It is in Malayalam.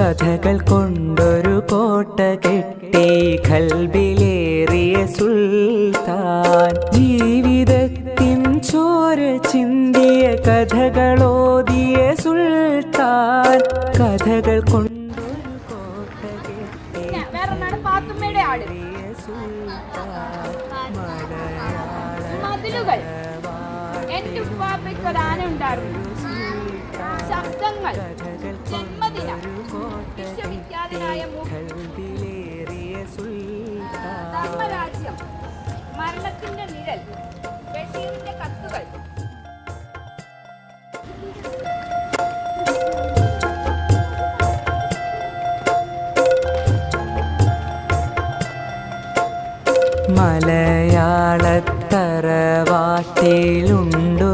കഥകൾ കൊണ്ടൊരു കോട്ട കെട്ടി ഖൽബിലേറിയ സുൽത്താൻ. ജീവിതത്തിൻ ചോര ചിന്തിയ കഥകളോതിയ സുൽത്താൻ. കഥകൾ കൊണ്ടൊരു കോട്ട കെട്ടി മതിലുകൾ. എന്റെ ഉപ്പാപ്പയ്ക്കൊരാന ഉണ്ടായിരുന്നു. ശബ്ദങ്ങൾ, ജന്മദിനം, വിശ്വവിഖ്യാതനായ ധർമ്മരാജ്യം, മരണത്തിന്റെ നിഴൽ, ബഷീറിന്റെ കത്തുകൾ. മലയാളത്തറവാട്ടിലുണ്ടു